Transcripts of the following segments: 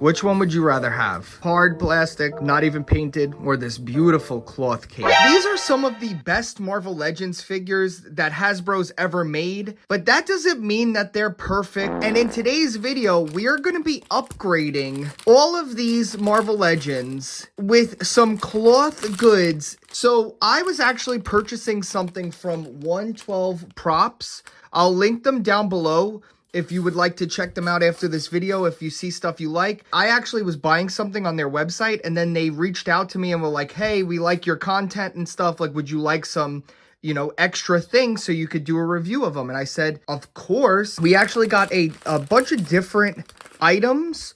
Which one would you rather have? Hard plastic, not even painted, or this beautiful cloth cape? These are some of the best Marvel Legends figures that Hasbro's ever made, but that doesn't mean that they're perfect. And in today's video, we are going to be upgrading all of these Marvel Legends with some cloth goods. So I was actually purchasing something from 112 Props. I'll link them down below if you would like to check them out after this video, if you see stuff you like. I actually was buying something on their website, and then they reached out to me and were like, hey, we like your content and stuff. Like, would you like some, you know, extra things so you could do a review of them? And I said, of course. We actually got a bunch of different items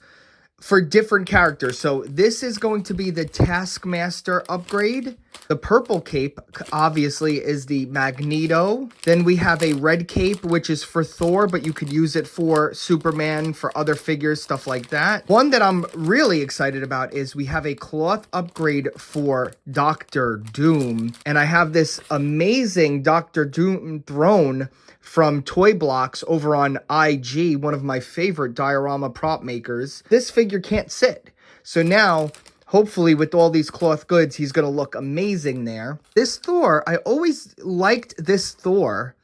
for different characters. So this is going to be the Taskmaster upgrade. The purple cape, obviously, is the Magneto. Then we have a red cape, which is for Thor, but you could use it for Superman, for other figures, stuff like that. One that I'm really excited about is we have a cloth upgrade for Doctor Doom. And I have this amazing Doctor Doom throne from Toy Blocks over on IG, one of my favorite diorama prop makers. This figure can't sit. So now, hopefully with all these cloth goods, he's going to look amazing there. This Thor, I always liked this Thor,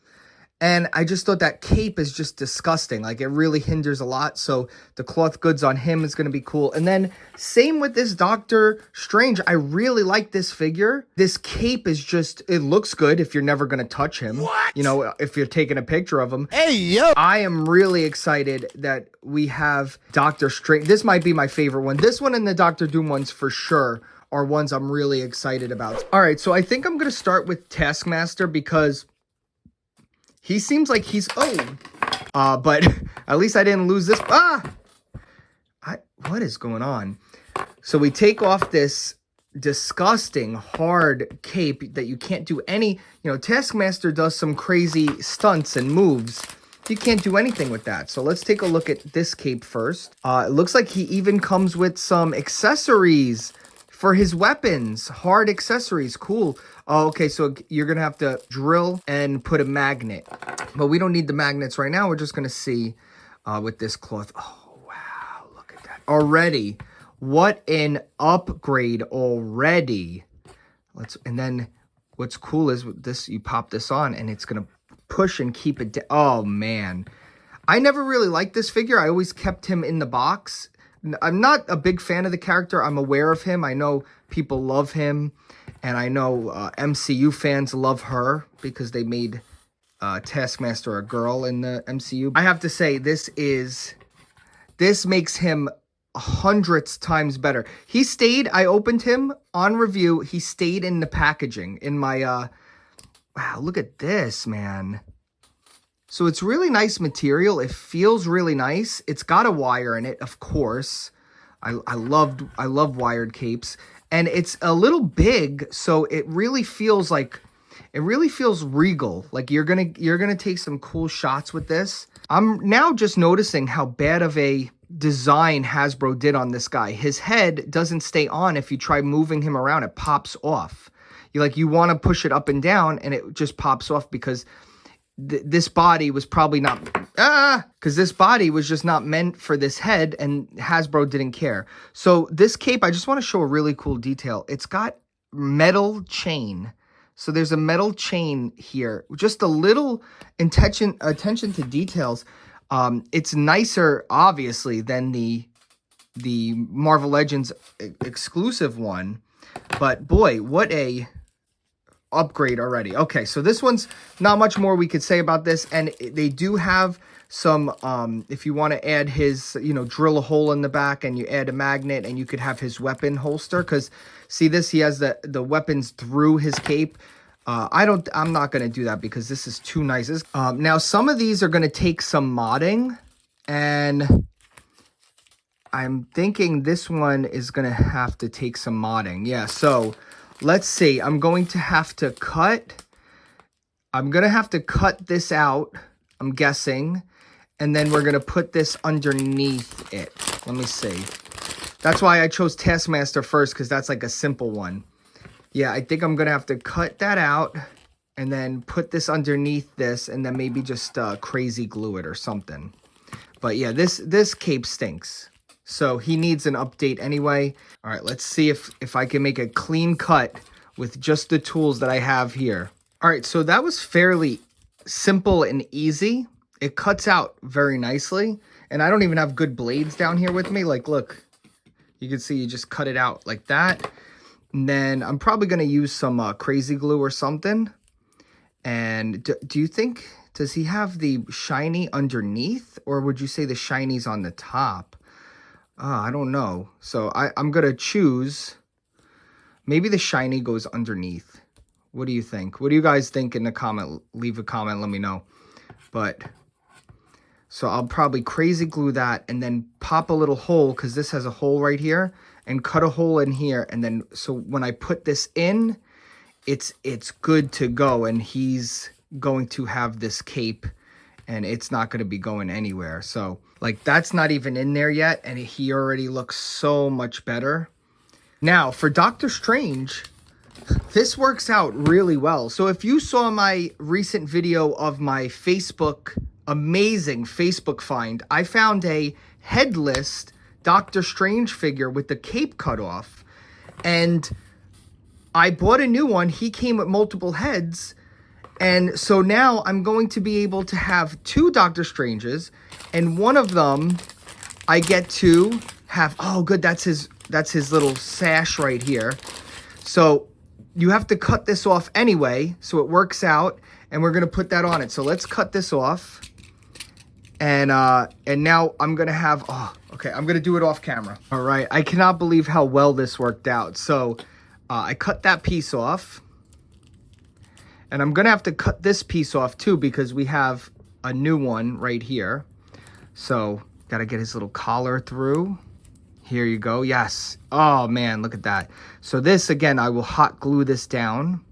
and I just thought that cape is just disgusting. Like, it really hinders a lot. So the cloth goods on him is going to be cool. And then same with this Doctor Strange. I really like this figure. This cape is just, it looks good if you're never going to touch him. What? You know, if you're taking a picture of him. Hey, yo! I am really excited that we have Doctor Strange. This might be my favorite one. This one and the Doctor Doom ones for sure are ones I'm really excited about. All right, so I think I'm going to start with Taskmaster because he seems like he's, but at least I didn't lose this. What is going on? So we take off this disgusting hard cape that you can't do any, you know, Taskmaster does some crazy stunts and moves. You can't do anything with that. So let's take a look at this cape first. It looks like he even comes with some accessories for his weapons, hard accessories. Cool. Oh, okay, so you're going to have to drill and put a magnet. But we don't need the magnets right now. We're just going to see with this cloth. Oh, wow. Look at that. Already. What an upgrade already. And then what's cool is with this, you pop this on and it's going to push and keep it down. Oh, man. I never really liked this figure. I always kept him in the box. I'm not a big fan of the character. I'm aware of him. I know people love him. And I know MCU fans love her because they made Taskmaster a girl in the MCU. I have to say, this makes him hundreds times better. He stayed, I opened him on review. He stayed in the packaging in my, wow, look at this, man. So it's really nice material. It feels really nice. It's got a wire in it, of course. I love wired capes. And it's a little big, so it really feels regal. Like you're gonna take some cool shots with this. I'm now just noticing how bad of a design Hasbro did on this guy. His head doesn't stay on. If you try moving him around, it pops off. You want to push it up and down, and it just pops off because this body was probably not, because this body was just not meant for this head, and Hasbro didn't care. So this cape, I just want to show a really cool detail. It's got metal chain. So there's a metal chain here. Just a little attention to details. It's nicer, obviously, than the Marvel Legends exclusive one. But boy, what a upgrade already. Okay, so this one's not much more we could say about this, and they do have some if you want to add his, you know, drill a hole in the back and you add a magnet, and you could have his weapon holster, because see this, he has the weapons through his cape. I'm not going to do that because this is too nice. Now some of these are going to take some modding, and I'm thinking this one is going to have to take some modding. Yeah, so let's see. I'm going to have to cut this out, I'm guessing. And then we're going to put this underneath it. Let me see. That's why I chose Taskmaster first, because that's like a simple one. Yeah, I think I'm going to have to cut that out and then put this underneath this, and then maybe just crazy glue it or something. But yeah, this cape stinks. So he needs an update anyway. All right, let's see if I can make a clean cut with just the tools that I have here. All right, so that was fairly simple and easy. It cuts out very nicely. And I don't even have good blades down here with me. Like, look, you can see you just cut it out like that. And then I'm probably going to use some crazy glue or something. And do you think, does he have the shiny underneath? Or would you say the shiny's on the top? I don't know. So I'm going to choose, maybe the shiny goes underneath. What do you think? What do you guys think in the comment? Leave a comment, let me know. But, so I'll probably crazy glue that and then pop a little hole, because this has a hole right here, and cut a hole in here. And then, so when I put this in, it's good to go. And he's going to have this cape and it's not going to be going anywhere. So like that's not even in there yet. And he already looks so much better. Now for Doctor Strange, this works out really well. So if you saw my recent video of my amazing Facebook find, I found a headless Doctor Strange figure with the cape cut off. And I bought a new one. He came with multiple heads. And so now I'm going to be able to have 2 Doctor Stranges, and one of them I get to have, oh good, that's his little sash right here. So you have to cut this off anyway, so it works out, and we're going to put that on it. So let's cut this off. And now I'm going to have, okay, I'm going to do it off camera. All right, I cannot believe how well this worked out. So I cut that piece off. And I'm going to have to cut this piece off too, because we have a new one right here. So got to get his little collar through. Here you go. Yes. Oh man, look at that. So this, again, I will hot glue this down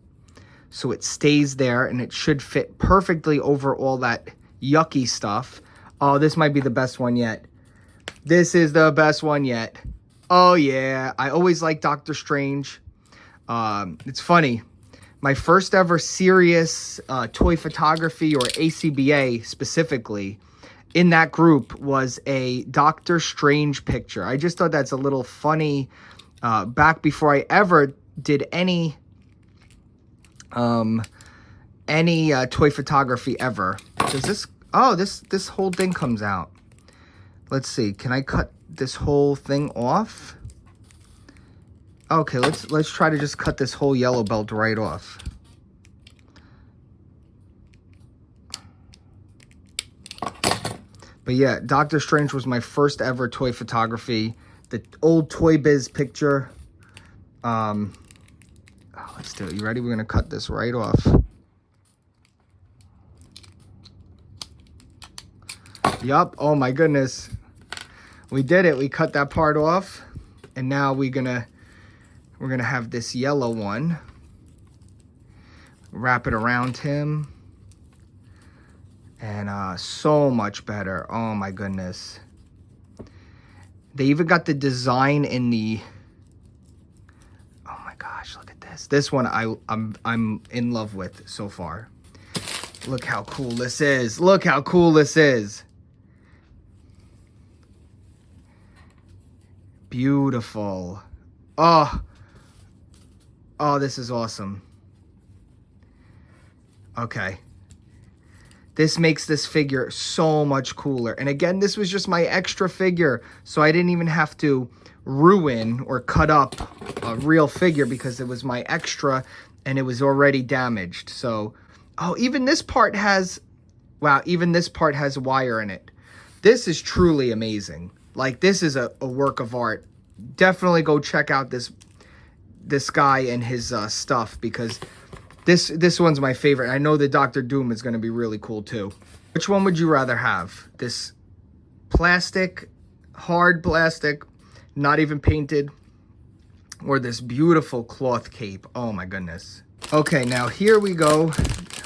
so it stays there, and it should fit perfectly over all that yucky stuff. Oh, this might be the best one yet. This is the best one yet. Oh yeah. I always like Doctor Strange. It's funny. My first ever serious toy photography, or ACBA specifically, in that group was a Doctor Strange picture. I just thought that's a little funny. Back before I ever did any toy photography ever. Does this? Oh, this whole thing comes out. Let's see. Can I cut this whole thing off? Okay, let's try to just cut this whole yellow belt right off. But yeah, Doctor Strange was my first ever toy photography. The old Toy Biz picture. Let's do it. You ready? We're gonna cut this right off. Yup. Oh my goodness. We did it. We cut that part off. And now we're gonna have this yellow one. Wrap it around him. And so much better. Oh my goodness. They even got the design in the... Oh my gosh, look at this. This one I'm in love with so far. Look how cool this is. Look how cool this is. Beautiful. Oh, this is awesome. Okay. This makes this figure so much cooler. And again, this was just my extra figure, so I didn't even have to ruin or cut up a real figure because it was my extra and it was already damaged. So, oh, even this part has, wow, even this part has wire in it. This is truly amazing. Like, this is a work of art. Definitely go check out this guy and his stuff, because this one's my favorite. I know the Doctor Doom is going to be really cool too. Which one would you rather have? This plastic, hard plastic, not even painted, or this beautiful cloth cape? Oh my goodness. Okay, now here we go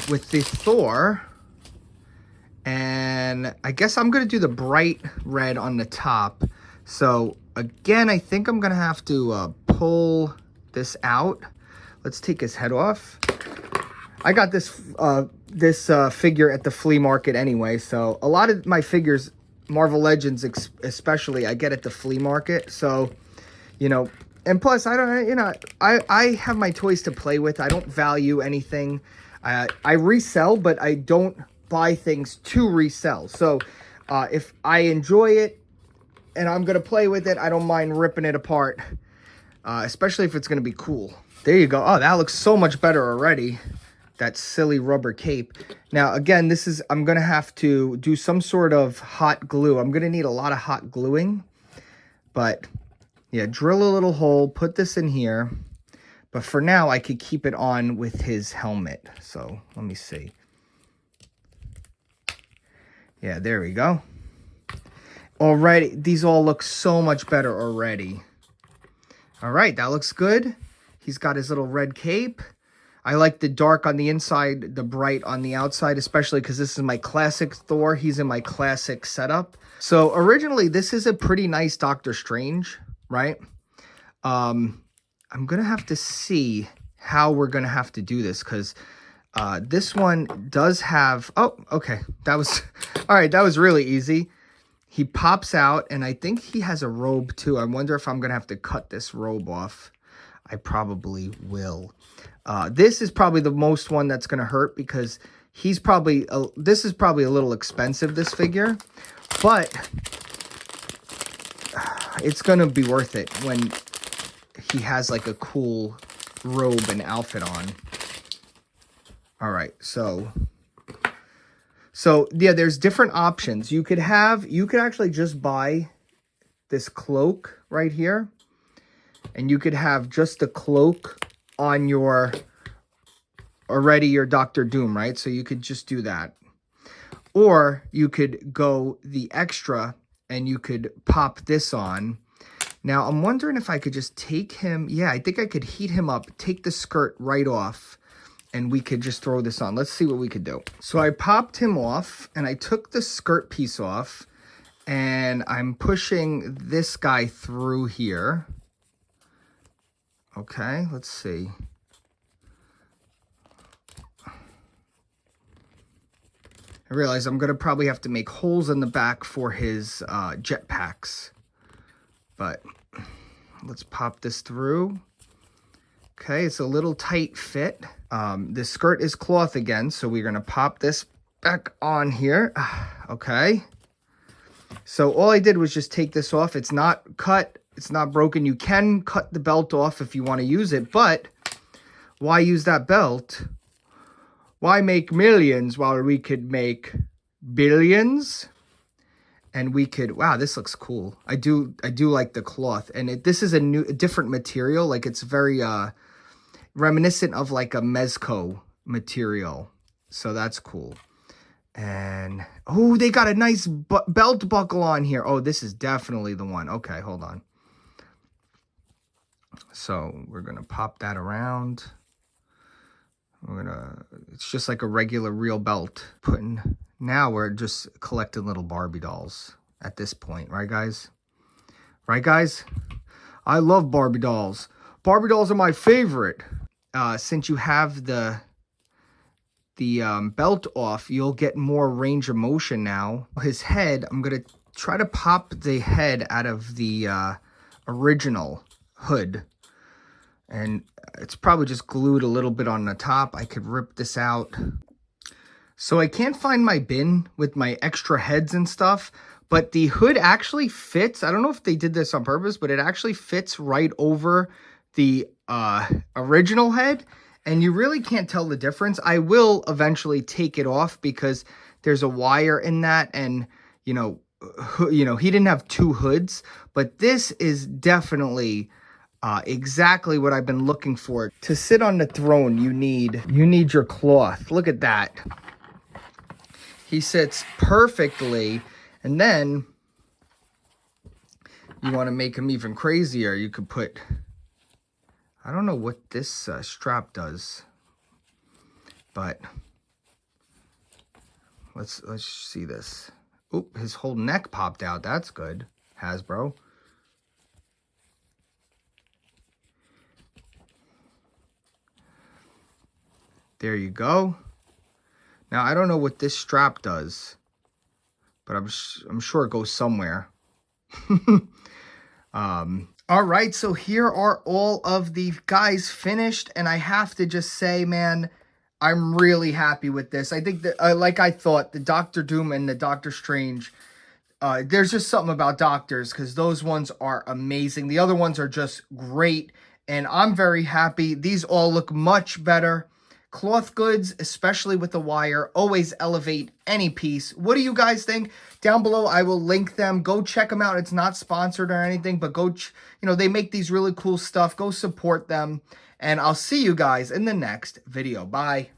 with the Thor. And I guess I'm going to do the bright red on the top. So again, I think I'm going to have to pull this out. Let's take his head off. I got this figure at the flea market anyway, so a lot of my figures Marvel Legends especially, I get at the flea market. So, you know, and plus I don't, you know, I have my toys to play with. I don't value anything. I resell, but I don't buy things to resell. So if I enjoy it and I'm going to play with it, I don't mind ripping it apart, especially if it's going to be cool. There you go. Oh, that looks so much better already. That silly rubber cape. Now, again, this is, I'm going to have to do some sort of hot glue. I'm going to need a lot of hot gluing. But, yeah, drill a little hole, put this in here. But for now, I could keep it on with his helmet. So, let me see. Yeah, there we go. Already, these all look so much better already. All right, that looks good. He's got his little red cape. I like the dark on the inside, the bright on the outside, especially because this is my classic Thor. He's in my classic setup. So originally, this is a pretty nice Doctor Strange, right? I'm going to have to see how we're going to have to do this because this one does have... Oh, okay. That was... All right, that was really easy. He pops out, and I think he has a robe too. I wonder if I'm going to have to cut this robe off. I probably will. This is probably the most one that's going to hurt because he's probably, this is probably a little expensive, this figure, but it's going to be worth it when he has like a cool robe and outfit on. All right. So yeah, there's different options. You could actually just buy this cloak right here, and you could have just the cloak on your Doctor Doom, right? So you could just do that. Or you could go the extra and you could pop this on. Now, I'm wondering if I could just take him. Yeah, I think I could heat him up, take the skirt right off, and we could just throw this on. Let's see what we could do. So I popped him off and I took the skirt piece off and I'm pushing this guy through here. Okay, let's see. I realize I'm going to probably have to make holes in the back for his jetpacks. But let's pop this through. Okay, it's a little tight fit. This skirt is cloth again, so we're going to pop this back on here. Okay. So all I did was just take this off. It's not cut. It's not broken. You can cut the belt off if you want to use it, but why use that belt? Why make millions while we could make billions? And we could, wow, this looks cool. I do like the cloth, and this is a different material. Like it's very reminiscent of like a mezco material, so that's cool. And oh, they got a nice belt buckle on here. Oh, this is definitely the one. Okay, hold on. So we're going to pop that around. It's just like a regular real belt. Now we're just collecting little Barbie dolls at this point. Right, guys? Right, guys? I love Barbie dolls. Barbie dolls are my favorite. Since you have the belt off, you'll get more range of motion now. His head, I'm going to try to pop the head out of the original hood. And it's probably just glued a little bit on the top. I could rip this out. So I can't find my bin with my extra heads and stuff, but the hood actually fits. I don't know if they did this on purpose, but it actually fits right over the original head. And you really can't tell the difference. I will eventually take it off because there's a wire in that. And, you know, he didn't have two hoods, but this is definitely exactly what I've been looking for. To sit on the throne, you need your cloth. Look at that. He sits perfectly. And then you want to make him even crazier. You could put, I don't know what this strap does, but let's see this. Oop, his whole neck popped out. That's good, Hasbro. There you go. Now, I don't know what this strap does, but I'm sure it goes somewhere. All right, so here are all of the guys finished, and I have to just say, man, I'm really happy with this. I think that, like I thought, the Doctor Doom and the Doctor Strange, there's just something about Doctors, because those ones are amazing. The other ones are just great, and I'm very happy. These all look much better. Cloth goods, especially with the wire, always elevate any piece. What do you guys think? Down below, I will link them. Go check them out. It's not sponsored or anything, but go, they make these really cool stuff. Go support them, and I'll see you guys in the next video. Bye.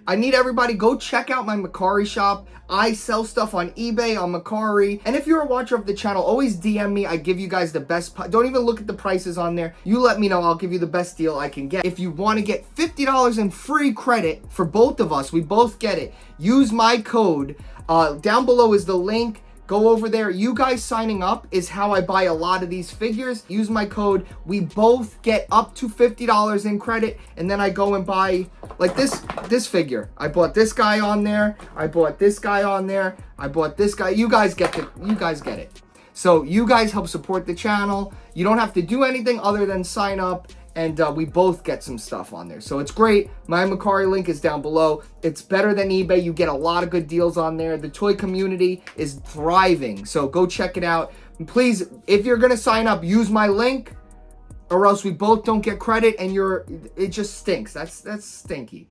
I need everybody, go check out my Mercari shop. I sell stuff on eBay, on Mercari. And if you're a watcher of the channel, always DM me. I give you guys the best. Don't even look at the prices on there. You let me know. I'll give you the best deal I can get. If you want to get $50 in free credit for both of us, we both get it. Use my code. Down below is the link. Go over there. You guys signing up is how I buy a lot of these figures. Use my code. We both get up to $50 in credit, and then I go and buy, like this figure. I bought this guy on there. I bought this guy on there. I bought this guy. You guys get it. So you guys help support the channel. You don't have to do anything other than sign up, and we both get some stuff on there. So it's great. My Mercari link is down below. It's better than eBay. You get a lot of good deals on there. The toy community is thriving. So go check it out. And please, if you're going to sign up, use my link, or else we both don't get credit, and it just stinks. That's stinky.